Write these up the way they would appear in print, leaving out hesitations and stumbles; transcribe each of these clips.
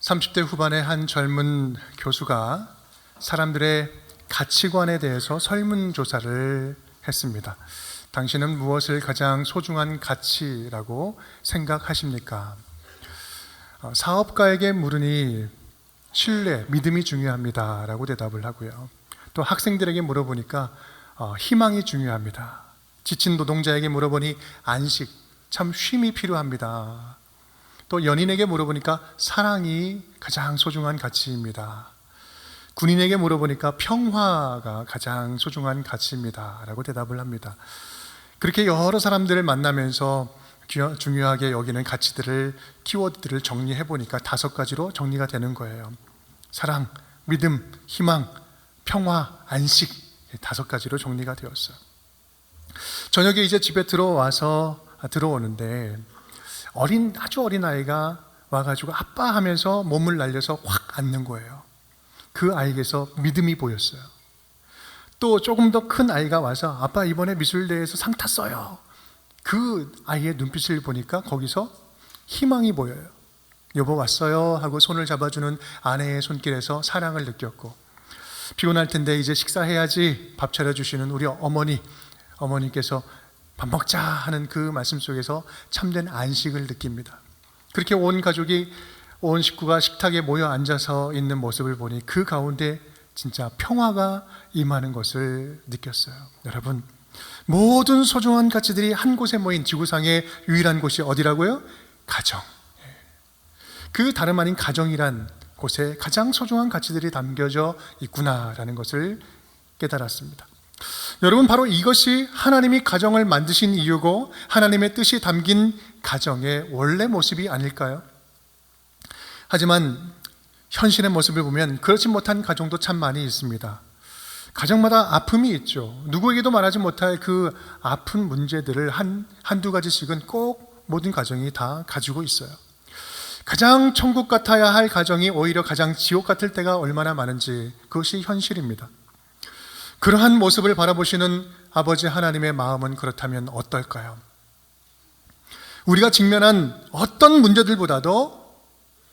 30대 후반의 한 젊은 교수가 사람들의 가치관에 대해서 설문조사를 했습니다. 당신은 무엇을 가장 소중한 가치라고 생각하십니까? 사업가에게 물으니 신뢰, 믿음이 중요합니다 라고 대답을 하고요. 또 학생들에게 물어보니까 희망이 중요합니다. 지친 노동자에게 물어보니 안식, 참 쉼이 필요합니다. 또 연인에게 물어보니까 사랑이 가장 소중한 가치입니다. 군인에게 물어보니까 평화가 가장 소중한 가치입니다 라고 대답을 합니다. 그렇게 여러 사람들을 만나면서 중요하게 여기는 가치들을, 키워드들을 정리해 보니까 5가지로 정리가 되는 거예요. 사랑, 믿음, 희망, 평화, 안식, 5가지로 정리가 되었어요. 저녁에 이제 집에 들어오는데 아주 어린 아이가 와가지고 아빠 하면서 몸을 날려서 확 앉는 거예요. 그 아이에게서 믿음이 보였어요. 또 조금 더 큰 아이가 와서 아빠 이번에 미술대회에서 상 탔어요. 그 아이의 눈빛을 보니까 거기서 희망이 보여요. 여보 왔어요 하고 손을 잡아주는 아내의 손길에서 사랑을 느꼈고, 피곤할 텐데 이제 식사해야지 밥 차려주시는 우리 어머니께서 밥 먹자 하는 그 말씀 속에서 참된 안식을 느낍니다. 그렇게 온 식구가 식탁에 모여 앉아서 있는 모습을 보니 그 가운데 진짜 평화가 임하는 것을 느꼈어요. 여러분, 모든 소중한 가치들이 한 곳에 모인 지구상의 유일한 곳이 어디라고요? 가정. 그 다름 아닌 가정이란 곳에 가장 소중한 가치들이 담겨져 있구나라는 것을 깨달았습니다. 여러분, 바로 이것이 하나님이 가정을 만드신 이유고 하나님의 뜻이 담긴 가정의 원래 모습이 아닐까요? 하지만 현실의 모습을 보면 그렇지 못한 가정도 참 많이 있습니다. 가정마다 아픔이 있죠. 누구에게도 말하지 못할 그 아픈 문제들을 한두 가지씩은 꼭 모든 가정이 다 가지고 있어요. 가장 천국 같아야 할 가정이 오히려 가장 지옥 같을 때가 얼마나 많은지, 그것이 현실입니다. 그러한 모습을 바라보시는 아버지 하나님의 마음은 그렇다면 어떨까요? 우리가 직면한 어떤 문제들보다도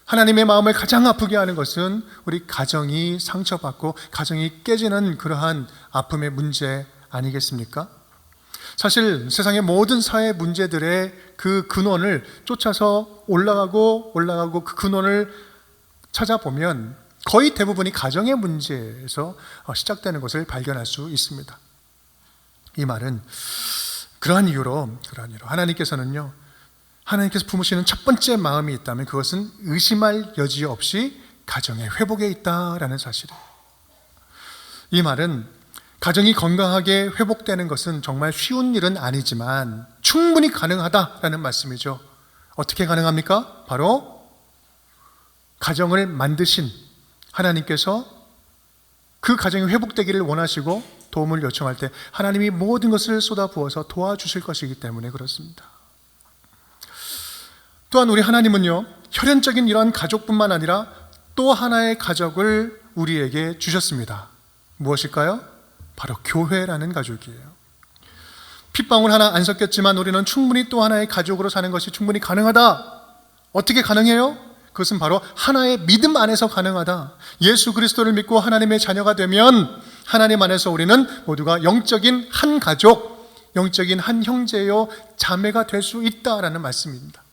하나님의 마음을 가장 아프게 하는 것은 우리 가정이 상처받고 가정이 깨지는 그러한 아픔의 문제 아니겠습니까? 사실 세상의 모든 사회 문제들의 그 근원을 쫓아서 올라가고 그 근원을 찾아보면 거의 대부분이 가정의 문제에서 시작되는 것을 발견할 수 있습니다. 이 말은 그러한 이유로 하나님께서 품으시는 첫 번째 마음이 있다면 그것은 의심할 여지 없이 가정의 회복에 있다라는 사실이에요. 이 말은 가정이 건강하게 회복되는 것은 정말 쉬운 일은 아니지만 충분히 가능하다라는 말씀이죠. 어떻게 가능합니까? 바로 가정을 만드신 하나님께서 그 가정이 회복되기를 원하시고 도움을 요청할 때 하나님이 모든 것을 쏟아부어서 도와주실 것이기 때문에 그렇습니다. 또한 우리 하나님은요, 혈연적인 이러한 가족뿐만 아니라 또 하나의 가족을 우리에게 주셨습니다. 무엇일까요? 바로 교회라는 가족이에요. 핏방울 하나 안 섞였지만 우리는 충분히 또 하나의 가족으로 사는 것이 충분히 가능하다. 어떻게 가능해요? 그것은 바로 하나의 믿음 안에서 가능하다. 예수 그리스도를 믿고 하나님의 자녀가 되면 하나님 안에서 우리는 모두가 영적인 한 가족, 영적인 한 형제요 자매가 될 수 있다라는 말씀입니다.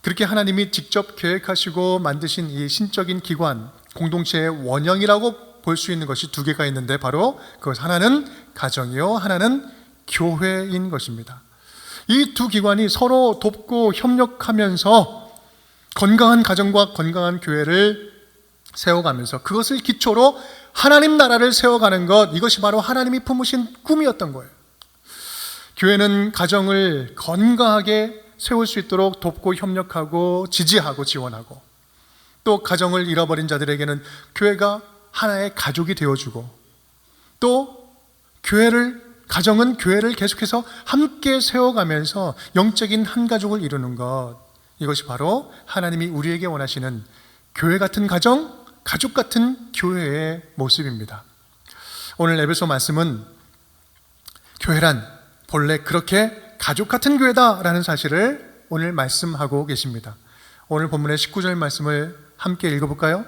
그렇게 하나님이 직접 계획하시고 만드신 이 신적인 기관, 공동체의 원형이라고 볼 수 있는 것이 2개가 있는데 바로 그것, 하나는 가정이요, 하나는 교회인 것입니다. 이 2 기관이 서로 돕고 협력하면서 건강한 가정과 건강한 교회를 세워가면서 그것을 기초로 하나님 나라를 세워가는 것, 이것이 바로 하나님이 품으신 꿈이었던 거예요. 교회는 가정을 건강하게 세울 수 있도록 돕고 협력하고 지지하고 지원하고, 또 가정을 잃어버린 자들에게는 교회가 하나의 가족이 되어주고, 또 가정은 교회를 계속해서 함께 세워가면서 영적인 한 가족을 이루는 것, 이것이 바로 하나님이 우리에게 원하시는 교회 같은 가정, 가족 같은 교회의 모습입니다. 오늘 에베소 말씀은 교회란 본래 그렇게 가족 같은 교회다라는 사실을 오늘 말씀하고 계십니다. 오늘 본문의 19절 말씀을 함께 읽어볼까요?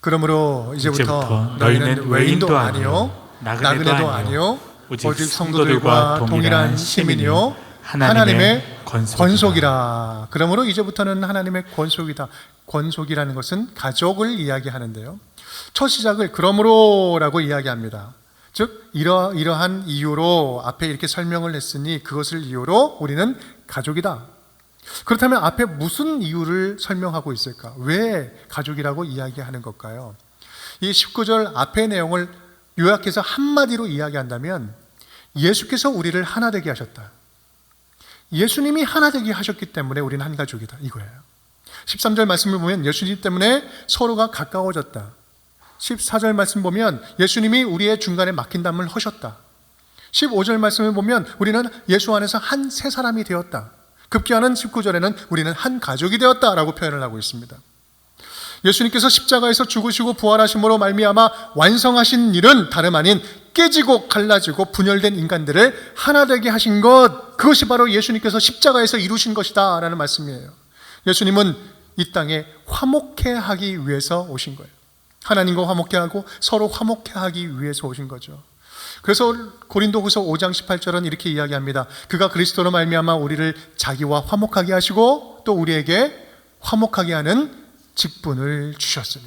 그러므로 이제부터 너희는 외인도 아니요 나그네도 아니요 오직 성도들과 동일한 시민이요 하나님의 권속이라. 그러므로 이제부터는 하나님의 권속이다. 권속이라는 것은 가족을 이야기하는데요, 첫 시작을 그러므로라고 이야기합니다. 즉 이러한 이유로 앞에 이렇게 설명을 했으니 그것을 이유로 우리는 가족이다. 그렇다면 앞에 무슨 이유를 설명하고 있을까? 왜 가족이라고 이야기하는 걸까요? 이 19절 앞의 내용을 요약해서 한마디로 이야기한다면 예수께서 우리를 하나 되게 하셨다. 예수님이 하나 되게 하셨기 때문에 우리는 한 가족이다, 이거예요. 13절 말씀을 보면 예수님 때문에 서로가 가까워졌다. 14절 말씀 보면 예수님이 우리의 중간에 막힌 담을 허셨다. 15절 말씀을 보면 우리는 예수 안에서 한 새 사람이 되었다. 급기야는 19절에는 우리는 한 가족이 되었다라고 표현을 하고 있습니다. 예수님께서 십자가에서 죽으시고 부활하심으로 말미암아 완성하신 일은 다름 아닌 깨지고 갈라지고 분열된 인간들을 하나 되게 하신 것, 그것이 바로 예수님께서 십자가에서 이루신 것이다 라는 말씀이에요. 예수님은 이 땅에 화목해 하기 위해서 오신 거예요. 하나님과 화목해 하고 서로 화목해 하기 위해서 오신 거죠. 그래서 고린도후서 5장 18절은 이렇게 이야기합니다. 그가 그리스도로 말미암아 우리를 자기와 화목하게 하시고 또 우리에게 화목하게 하는 직분을 주셨으니.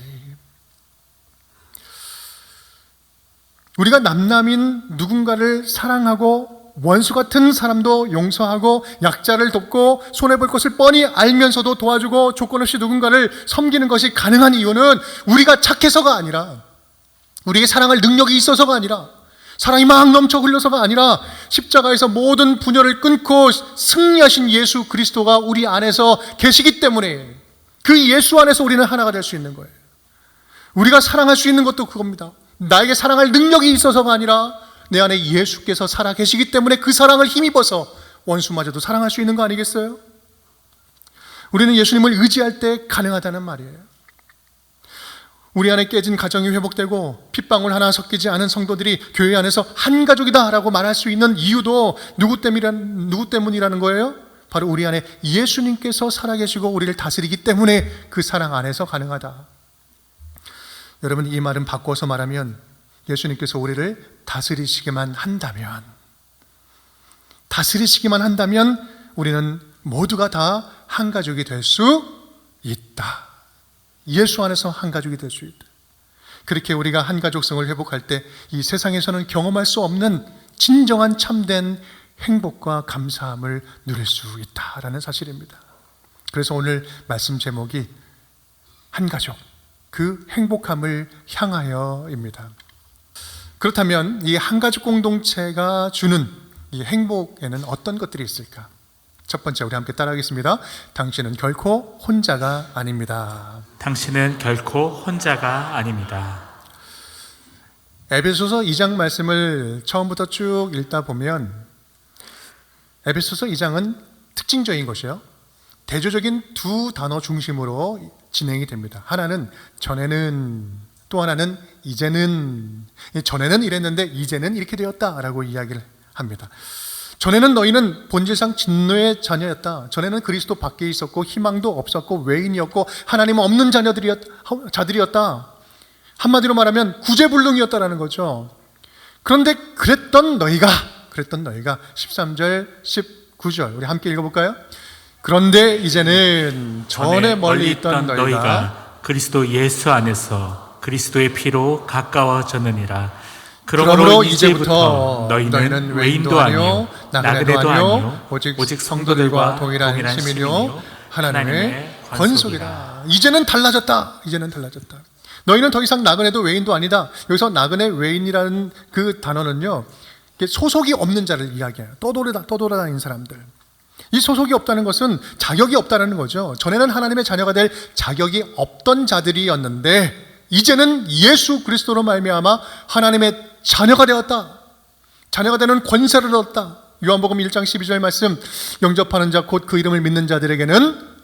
우리가 남남인 누군가를 사랑하고 원수 같은 사람도 용서하고 약자를 돕고 손해볼 것을 뻔히 알면서도 도와주고 조건 없이 누군가를 섬기는 것이 가능한 이유는 우리가 착해서가 아니라, 우리에게 사랑할 능력이 있어서가 아니라, 사랑이 막 넘쳐 흘러서가 아니라 십자가에서 모든 분열을 끊고 승리하신 예수 그리스도가 우리 안에서 계시기 때문에, 그 예수 안에서 우리는 하나가 될 수 있는 거예요. 우리가 사랑할 수 있는 것도 그겁니다. 나에게 사랑할 능력이 있어서가 아니라 내 안에 예수께서 살아 계시기 때문에 그 사랑을 힘입어서 원수마저도 사랑할 수 있는 거 아니겠어요? 우리는 예수님을 의지할 때 가능하다는 말이에요. 우리 안에 깨진 가정이 회복되고 핏방울 하나 섞이지 않은 성도들이 교회 안에서 한 가족이다라고 말할 수 있는 이유도 누구 때문이라는 거예요? 바로 우리 안에 예수님께서 살아계시고 우리를 다스리기 때문에 그 사랑 안에서 가능하다. 여러분, 이 말은 바꿔서 말하면 예수님께서 우리를 다스리시기만 한다면 우리는 모두가 다 한 가족이 될 수 있다. 예수 안에서 한 가족이 될 수 있다. 그렇게 우리가 한 가족성을 회복할 때 이 세상에서는 경험할 수 없는 진정한 참된 행복과 감사함을 누릴 수 있다라는 사실입니다. 그래서 오늘 말씀 제목이 한 가족, 그 행복함을 향하여입니다. 그렇다면 이 한 가족 공동체가 주는 이 행복에는 어떤 것들이 있을까? 첫 번째, 우리 함께 따라하겠습니다. 당신은 결코 혼자가 아닙니다. 당신은 결코 혼자가 아닙니다. 에베소서 2장 말씀을 처음부터 쭉 읽다 보면 에베소서 2장은 특징적인 것이요, 대조적인 두 단어 중심으로 진행이 됩니다. 하나는 전에는, 또 하나는 이제는. 전에는 이랬는데 이제는 이렇게 되었다라고 이야기를 합니다. 전에는 너희는 본질상 진노의 자녀였다. 전에는 그리스도 밖에 있었고 희망도 없었고 외인이었고 하나님 없는 자들이었다. 한마디로 말하면 구제불능이었다라는 거죠. 그런데 그랬던 너희가 13절 19절 우리 함께 읽어볼까요? 그런데 이제는 전에 멀리 있던 너희가 그리스도 예수 안에서 그리스도의 피로 가까워졌느니라. 그러므로 이제부터 너희는 외인도 아니요 나그네도 아니요 오직 성도들과 동일한 시민이요 하나님의 권속이라. 이제는 달라졌다. 너희는 더 이상 나그네도 외인도 아니다. 여기서 나그네 외인이라는 그 단어는요, 소속이 없는 자를 이야기해요. 떠돌아다니는 사람들. 이 소속이 없다는 것은 자격이 없다는 거죠. 전에는 하나님의 자녀가 될 자격이 없던 자들이었는데 이제는 예수 그리스도로 말미암아 하나님의 자녀가 되었다. 자녀가 되는 권세를 얻었다. 요한복음 1장 12절 말씀, 영접하는 자 곧 그 이름을 믿는 자들에게는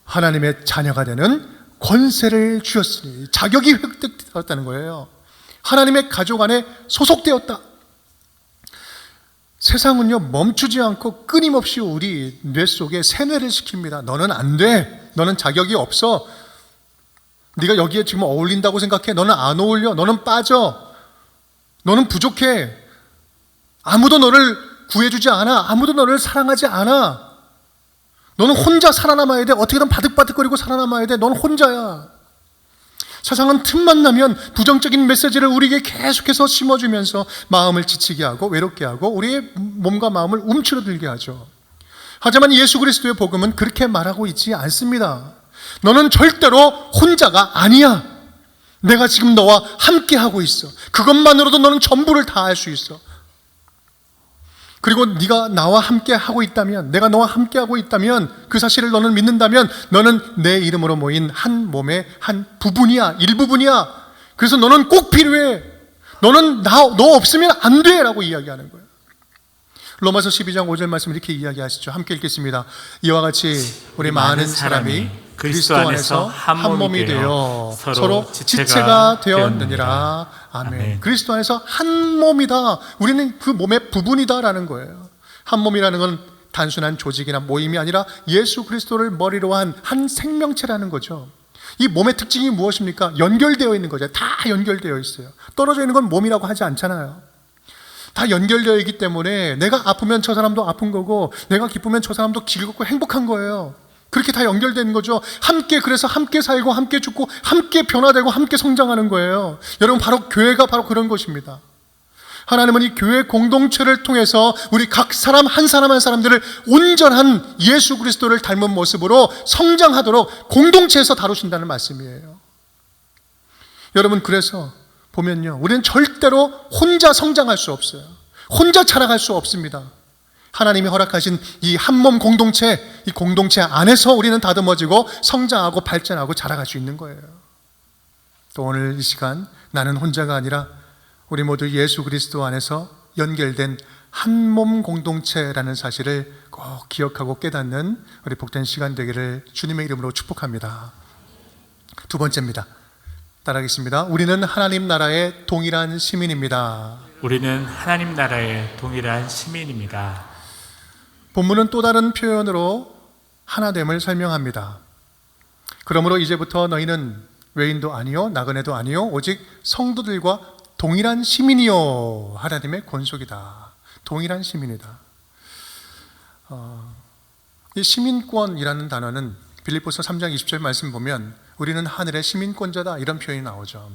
하나님의 자녀가 되는 권세를 주셨으니, 자격이 획득되었다는 거예요. 하나님의 가족 안에 소속되었다. 세상은요, 멈추지 않고 끊임없이 우리 뇌 속에 세뇌를 시킵니다. 너는 안 돼. 너는 자격이 없어. 네가 여기에 지금 어울린다고 생각해. 너는 안 어울려. 너는 빠져. 너는 부족해. 아무도 너를 구해주지 않아. 아무도 너를 사랑하지 않아. 너는 혼자 살아남아야 돼. 어떻게든 바득바득거리고 살아남아야 돼. 너는 혼자야. 세상은 틈만 나면 부정적인 메시지를 우리에게 계속해서 심어주면서 마음을 지치게 하고 외롭게 하고 우리의 몸과 마음을 움츠러들게 하죠. 하지만 예수 그리스도의 복음은 그렇게 말하고 있지 않습니다. 너는 절대로 혼자가 아니야. 내가 지금 너와 함께 하고 있어. 그것만으로도 너는 전부를 다 할 수 있어. 그리고 네가 나와 함께 하고 있다면, 내가 너와 함께 하고 있다면, 그 사실을 너는 믿는다면 너는 내 이름으로 모인 한 몸의 한 부분이야. 일부분이야. 그래서 너는 꼭 필요해. 너는 너 없으면 안 돼 라고 이야기하는 거예요. 로마서 12장 5절 말씀 이렇게 이야기하시죠. 함께 읽겠습니다. 이와 같이 우리 많은 사람이 그리스도 안에서 한 몸이 되어 서로 지체가 되었느니라. 아멘. 그리스도 안에서 한 몸이다. 우리는 그 몸의 부분이다라는 거예요. 한 몸이라는 건 단순한 조직이나 모임이 아니라 예수 그리스도를 머리로 한 생명체라는 거죠. 이 몸의 특징이 무엇입니까? 연결되어 있는 거죠. 다 연결되어 있어요. 떨어져 있는 건 몸이라고 하지 않잖아요. 다 연결되어 있기 때문에 내가 아프면 저 사람도 아픈 거고 내가 기쁘면 저 사람도 즐겁고 행복한 거예요. 그렇게 다 연결되는 거죠. 함께, 그래서 함께 살고 함께 죽고 함께 변화되고 함께 성장하는 거예요. 여러분, 바로 교회가 바로 그런 것입니다. 하나님은 이 교회 공동체를 통해서 우리 각 사람 한 사람 한 사람들을 온전한 예수 그리스도를 닮은 모습으로 성장하도록 공동체에서 다루신다는 말씀이에요. 여러분, 그래서 보면요, 우리는 절대로 혼자 성장할 수 없어요. 혼자 자라갈 수 없습니다. 하나님이 허락하신 이 한몸 공동체, 이 공동체 안에서 우리는 다듬어지고 성장하고 발전하고 자라갈 수 있는 거예요. 또 오늘 이 시간, 나는 혼자가 아니라 우리 모두 예수 그리스도 안에서 연결된 한몸 공동체라는 사실을 꼭 기억하고 깨닫는 우리 복된 시간 되기를 주님의 이름으로 축복합니다. 두 번째입니다. 따라하겠습니다. 우리는 하나님 나라의 동일한 시민입니다. 우리는 하나님 나라의 동일한 시민입니다. 본문은 또 다른 표현으로 하나됨을 설명합니다. 그러므로 이제부터 너희는 외인도 아니요 나그네도 아니요 오직 성도들과 동일한 시민이요, 하나님의 권속이다. 동일한 시민이다. 이 시민권이라는 단어는 빌립보서 3장 20절 말씀 보면 우리는 하늘의 시민권자다 이런 표현이 나오죠.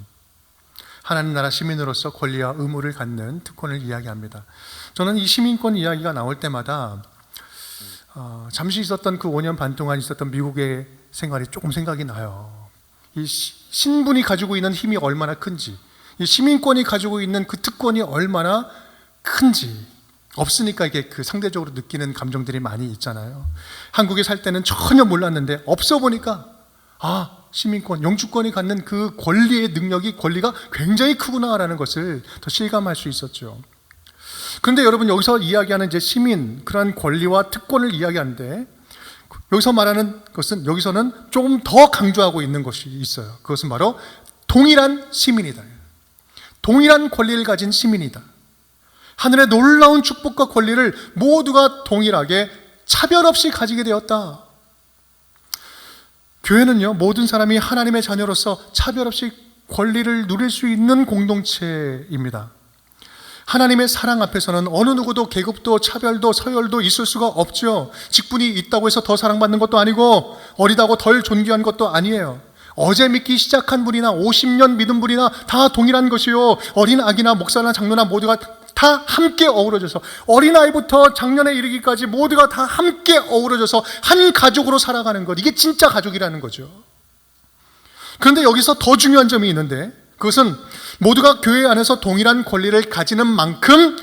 하나님 나라 시민으로서 권리와 의무를 갖는 특권을 이야기합니다. 저는 이 시민권 이야기가 나올 때마다 잠시 있었던 그 5년 반 동안 있었던 미국의 생활이 조금 생각이 나요. 이 신분이 가지고 있는 힘이 얼마나 큰지, 이 시민권이 가지고 있는 그 특권이 얼마나 큰지, 없으니까 이게 그 상대적으로 느끼는 감정들이 많이 있잖아요. 한국에 살 때는 전혀 몰랐는데 없어 보니까 시민권, 영주권이 갖는 그 권리의 능력이, 권리가 굉장히 크구나라는 것을 더 실감할 수 있었죠. 그런데 여러분, 여기서 이야기하는 이제 시민, 그러한 권리와 특권을 이야기하는데 여기서 말하는 것은, 여기서는 조금 더 강조하고 있는 것이 있어요. 그것은 바로 동일한 시민이다. 동일한 권리를 가진 시민이다. 하늘의 놀라운 축복과 권리를 모두가 동일하게 차별 없이 가지게 되었다. 교회는요, 모든 사람이 하나님의 자녀로서 차별 없이 권리를 누릴 수 있는 공동체입니다. 하나님의 사랑 앞에서는 어느 누구도 계급도 차별도 서열도 있을 수가 없죠. 직분이 있다고 해서 더 사랑받는 것도 아니고 어리다고 덜 존귀한 것도 아니에요. 어제 믿기 시작한 분이나 50년 믿은 분이나 다 동일한 것이요, 어린 아기나 목사나 장로나 모두가 다 함께 어우러져서, 어린아이부터 장년에 이르기까지 모두가 다 함께 어우러져서 한 가족으로 살아가는 것, 이게 진짜 가족이라는 거죠. 그런데 여기서 더 중요한 점이 있는데, 그것은 모두가 교회 안에서 동일한 권리를 가지는 만큼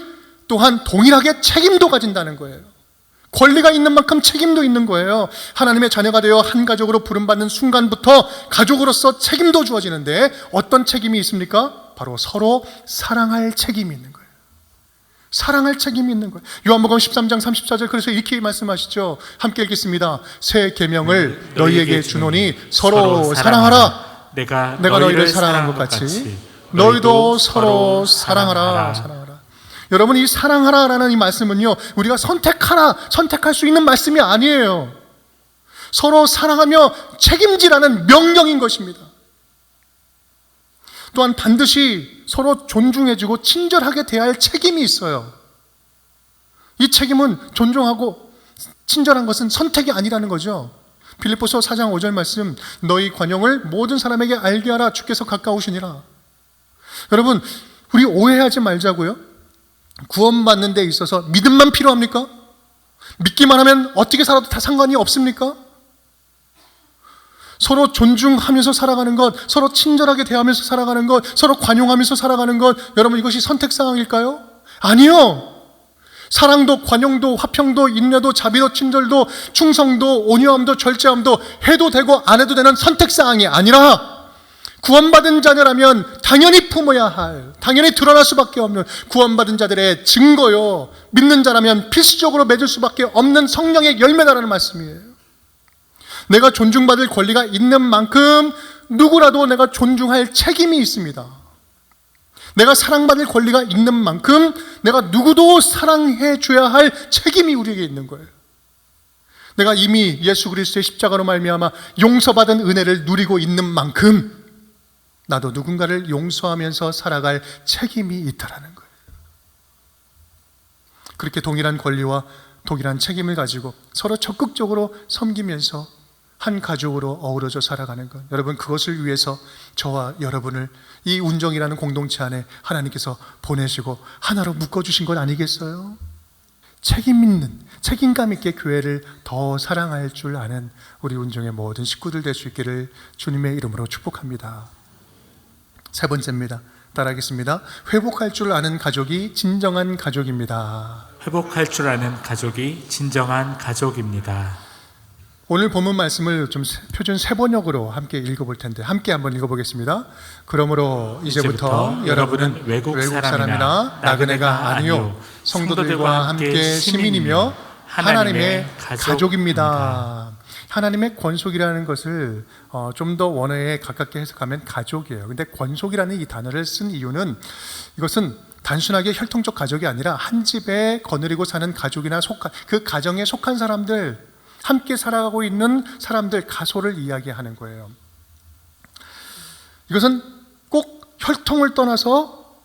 또한 동일하게 책임도 가진다는 거예요. 권리가 있는 만큼 책임도 있는 거예요. 하나님의 자녀가 되어 한 가족으로 부름받는 순간부터 가족으로서 책임도 주어지는데 어떤 책임이 있습니까? 바로 서로 사랑할 책임이 있는 거예요. 사랑할 책임이 있는 거예요. 요한복음 13장 34절, 그래서 이렇게 말씀하시죠. 함께 읽겠습니다. 새 계명을 너희에게 주노니 서로 사랑하라. 내가 너희를 사랑한 것 같이 너희도 서로 사랑하라. 여러분, 이 사랑하라라는 이 말씀은요, 우리가 선택할 수 있는 말씀이 아니에요. 서로 사랑하며 책임지라는 명령인 것입니다. 또한 반드시 서로 존중해주고 친절하게 대해야 할 책임이 있어요. 이 책임은 존중하고 친절한 것은 선택이 아니라는 거죠. 빌립보서 4장 5절 말씀, 너희 관용을 모든 사람에게 알게 하라, 주께서 가까우시니라. 여러분, 우리 오해하지 말자고요. 구원받는 데 있어서 믿음만 필요합니까? 믿기만 하면 어떻게 살아도 다 상관이 없습니까? 서로 존중하면서 살아가는 것, 서로 친절하게 대하면서 살아가는 것, 서로 관용하면서 살아가는 것, 여러분 이것이 선택사항일까요? 아니요. 사랑도 관용도 화평도 인내도 자비도 친절도 충성도 온유함도 절제함도 해도 되고 안 해도 되는 선택사항이 아니라 구원받은 자녀라면 당연히 품어야 할, 당연히 드러날 수밖에 없는 구원받은 자들의 증거요, 믿는 자라면 필수적으로 맺을 수밖에 없는 성령의 열매다라는 말씀이에요. 내가 존중받을 권리가 있는 만큼 누구라도 내가 존중할 책임이 있습니다. 내가 사랑받을 권리가 있는 만큼 내가 누구도 사랑해 줘야 할 책임이 우리에게 있는 거예요. 내가 이미 예수 그리스도의 십자가로 말미암아 용서받은 은혜를 누리고 있는 만큼 나도 누군가를 용서하면서 살아갈 책임이 있다라는 거예요. 그렇게 동일한 권리와 동일한 책임을 가지고 서로 적극적으로 섬기면서 한 가족으로 어우러져 살아가는 것, 여러분 그것을 위해서 저와 여러분을 이 운정이라는 공동체 안에 하나님께서 보내시고 하나로 묶어주신 것 아니겠어요? 책임 있는, 책임감 있게 교회를 더 사랑할 줄 아는 우리 운정의 모든 식구들 될 수 있기를 주님의 이름으로 축복합니다. 세 번째입니다. 따라하겠습니다. 회복할 줄 아는 가족이 진정한 가족입니다. 회복할 줄 아는 가족이 진정한 가족입니다. 오늘 본문 말씀을 좀 표준 세번역으로 함께 읽어볼 텐데 함께 한번 읽어보겠습니다. 그러므로 이제부터 여러분은 외국 사람이나 나그네가 아니요 성도들과 함께 시민이며 하나님의 가족입니다. 하나님의 권속이라는 것을 좀 더 원어에 가깝게 해석하면 가족이에요. 근데 권속이라는 이 단어를 쓴 이유는 이것은 단순하게 혈통적 가족이 아니라 한 집에 거느리고 사는 가족이나 그 가정에 속한 사람들, 함께 살아가고 있는 사람들, 가소를 이야기하는 거예요. 이것은 꼭 혈통을 떠나서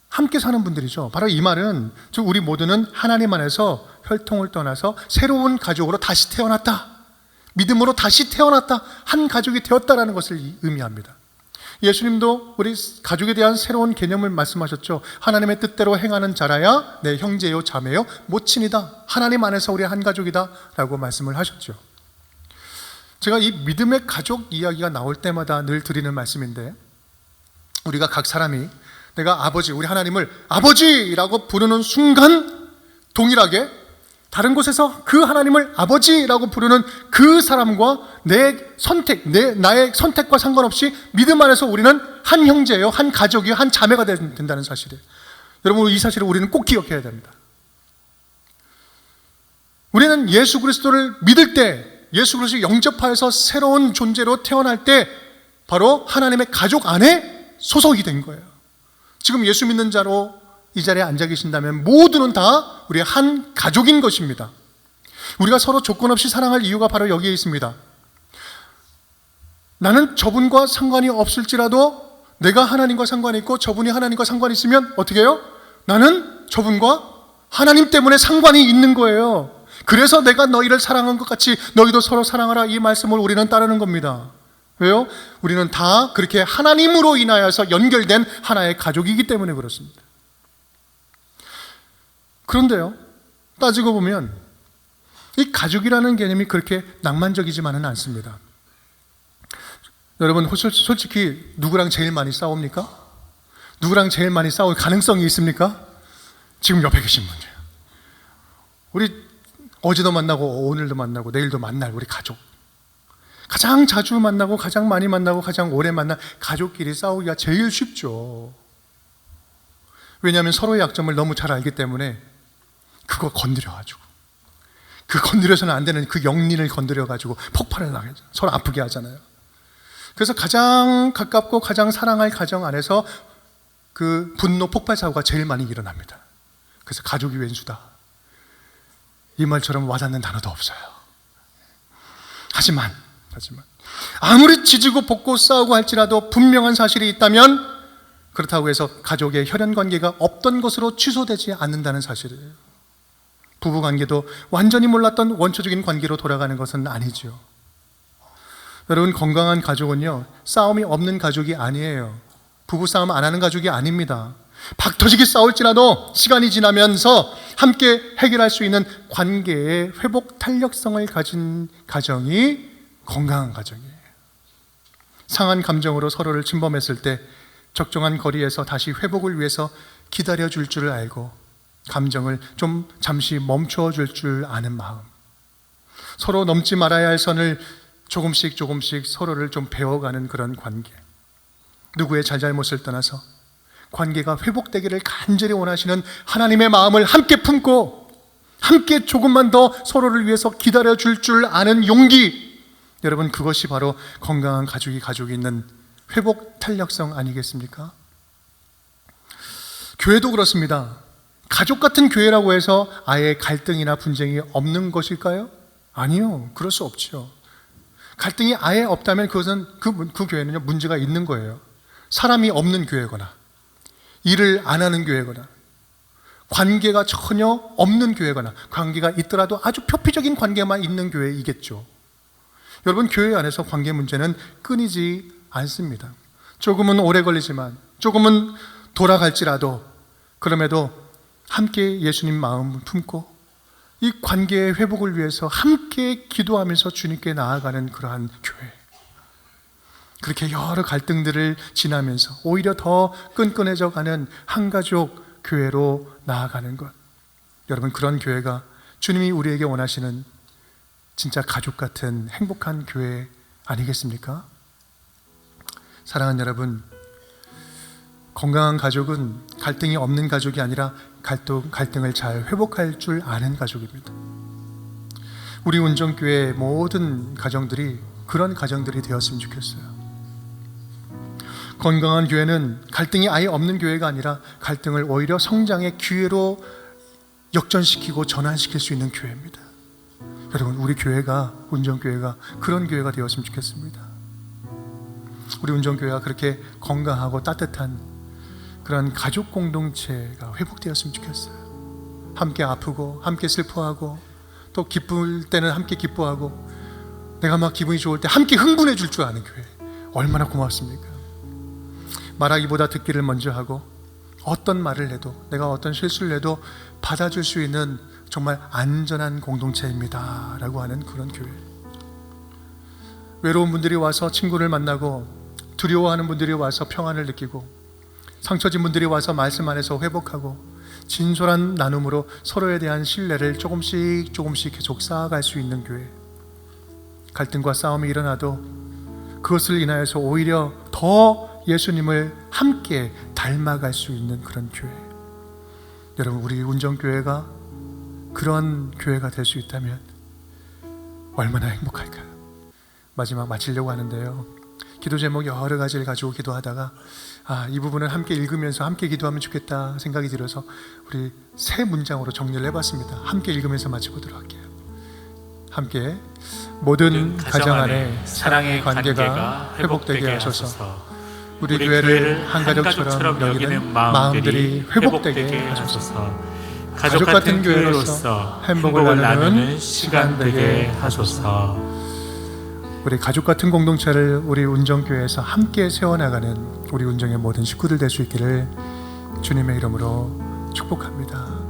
함께 사는 분들이죠. 바로 이 말은 우리 모두는 하나님 안에서 혈통을 떠나서 새로운 가족으로 다시 태어났다, 믿음으로 다시 태어났다, 한 가족이 되었다라는 것을 의미합니다. 예수님도 우리 가족에 대한 새로운 개념을 말씀하셨죠. 하나님의 뜻대로 행하는 자라야 내 형제요 자매요 모친이다, 하나님 안에서 우리 한 가족이다 라고 말씀을 하셨죠. 제가 이 믿음의 가족 이야기가 나올 때마다 늘 드리는 말씀인데, 우리가 각 사람이 내가 아버지, 우리 하나님을 아버지라고 부르는 순간 동일하게 다른 곳에서 그 하나님을 아버지라고 부르는 그 사람과 내 선택, 나의 선택과 상관없이 믿음 안에서 우리는 한 형제예요, 한 가족이요, 한 자매가 된다는 사실이에요. 여러분, 이 사실을 우리는 꼭 기억해야 됩니다. 우리는 예수 그리스도를 믿을 때, 예수 그리스도를 영접하여서 새로운 존재로 태어날 때 바로 하나님의 가족 안에 소속이 된 거예요. 지금 예수 믿는 자로 이 자리에 앉아 계신다면 모두는 다 우리의 한 가족인 것입니다. 우리가 서로 조건 없이 사랑할 이유가 바로 여기에 있습니다. 나는 저분과 상관이 없을지라도 내가 하나님과 상관이 있고 저분이 하나님과 상관이 있으면 어떻게 해요? 나는 저분과 하나님 때문에 상관이 있는 거예요. 그래서 내가 너희를 사랑한 것 같이 너희도 서로 사랑하라, 이 말씀을 우리는 따르는 겁니다. 왜요? 우리는 다 그렇게 하나님으로 인하여서 연결된 하나의 가족이기 때문에 그렇습니다. 그런데요, 따지고 보면 이 가족이라는 개념이 그렇게 낭만적이지만은 않습니다. 여러분, 솔직히 누구랑 제일 많이 싸웁니까? 누구랑 제일 많이 싸울 가능성이 있습니까? 지금 옆에 계신 분이에요. 우리 어제도 만나고 오늘도 만나고 내일도 만날 우리 가족, 가장 자주 만나고 가장 많이 만나고 가장 오래 만난 가족끼리 싸우기가 제일 쉽죠. 왜냐하면 서로의 약점을 너무 잘 알기 때문에 그거 건드려가지고, 그 건드려서는 안 되는 그 영린을 건드려가지고 폭발을 나게 하잖아요. 서로 아프게 하잖아요. 그래서 가장 가깝고 가장 사랑할 가정 안에서 그 분노 폭발 사고가 제일 많이 일어납니다. 그래서 가족이 왼수다, 이 말처럼 와닿는 단어도 없어요. 하지만 아무리 지지고 볶고 싸우고 할지라도 분명한 사실이 있다면 그렇다고 해서 가족의 혈연 관계가 없던 것으로 취소되지 않는다는 사실이에요. 부부 관계도 완전히 몰랐던 원초적인 관계로 돌아가는 것은 아니죠. 여러분, 건강한 가족은요, 싸움이 없는 가족이 아니에요. 부부 싸움 안 하는 가족이 아닙니다. 박터지게 싸울지라도 시간이 지나면서 함께 해결할 수 있는 관계의 회복 탄력성을 가진 가정이 건강한 가정이에요. 상한 감정으로 서로를 침범했을 때 적정한 거리에서 다시 회복을 위해서 기다려줄 줄 알고 감정을 좀 잠시 멈춰줄 줄 아는 마음, 서로 넘지 말아야 할 선을 조금씩 서로를 좀 배워가는 그런 관계, 누구의 잘잘못을 떠나서 관계가 회복되기를 간절히 원하시는 하나님의 마음을 함께 품고 함께 조금만 더 서로를 위해서 기다려줄 줄 아는 용기, 여러분, 그것이 바로 건강한 가족이 가지고 있는 회복 탄력성 아니겠습니까? 교회도 그렇습니다. 가족 같은 교회라고 해서 아예 갈등이나 분쟁이 없는 것일까요? 아니요, 그럴 수 없죠. 갈등이 아예 없다면 그것은 그 교회는요, 문제가 있는 거예요. 사람이 없는 교회거나 일을 안 하는 교회거나 관계가 전혀 없는 교회거나 관계가 있더라도 아주 표피적인 관계만 있는 교회이겠죠. 여러분, 교회 안에서 관계 문제는 끊이지 않습니다. 조금은 오래 걸리지만, 조금은 돌아갈지라도 그럼에도 함께 예수님 마음을 품고 이 관계의 회복을 위해서 함께 기도하면서 주님께 나아가는 그러한 교회, 그렇게 여러 갈등들을 지나면서 오히려 더 끈끈해져 가는 한가족 교회로 나아가는 것, 여러분, 그런 교회가 주님이 우리에게 원하시는 진짜 가족 같은 행복한 교회 아니겠습니까? 사랑하는 여러분, 건강한 가족은 갈등이 없는 가족이 아니라 갈등을 잘 회복할 줄 아는 가족입니다. 우리 운정교회 모든 가정들이 그런 가정들이 되었으면 좋겠어요. 건강한 교회는 갈등이 아예 없는 교회가 아니라 갈등을 오히려 성장의 기회로 역전시키고 전환시킬 수 있는 교회입니다. 여러분, 우리 교회가, 운정교회가 그런 교회가 되었으면 좋겠습니다. 우리 운정교회가 그렇게 건강하고 따뜻한 그런 가족 공동체가 회복되었으면 좋겠어요. 함께 아프고 함께 슬퍼하고 또 기쁠 때는 함께 기뻐하고 내가 막 기분이 좋을 때 함께 흥분해 줄 줄 아는 교회, 얼마나 고맙습니까? 말하기보다 듣기를 먼저 하고 어떤 말을 해도, 내가 어떤 실수를 해도 받아줄 수 있는 정말 안전한 공동체입니다 라고 하는 그런 교회. 외로운 분들이 와서 친구를 만나고, 두려워하는 분들이 와서 평안을 느끼고, 상처진 분들이 와서 말씀 안에서 회복하고, 진솔한 나눔으로 서로에 대한 신뢰를 조금씩 계속 쌓아갈 수 있는 교회. 갈등과 싸움이 일어나도 그것을 인하여서 오히려 더 예수님을 함께 닮아갈 수 있는 그런 교회. 여러분, 우리 운정교회가 그런 교회가 될 수 있다면 얼마나 행복할까요? 마지막 마치려고 하는데요, 기도 제목 여러 가지를 가지고 기도하다가 이 부분을 함께 읽으면서 함께 기도하면 좋겠다 생각이 들어서 우리 세 문장으로 정리를 해봤습니다. 함께 읽으면서 마치보도록 할게요. 함께, 모든 가정 안에 사랑의 관계가 회복되게 하소서. 우리 교회를 한 가족처럼 여기는 마음들이 회복되게 하소서. 가족 같은 교회로서 행복을 나누는 시간 되게 하소서. 우리 가족 같은 공동체를 우리 운정교회에서 함께 세워나가는 우리 운정의 모든 식구들 될 수 있기를 주님의 이름으로 축복합니다.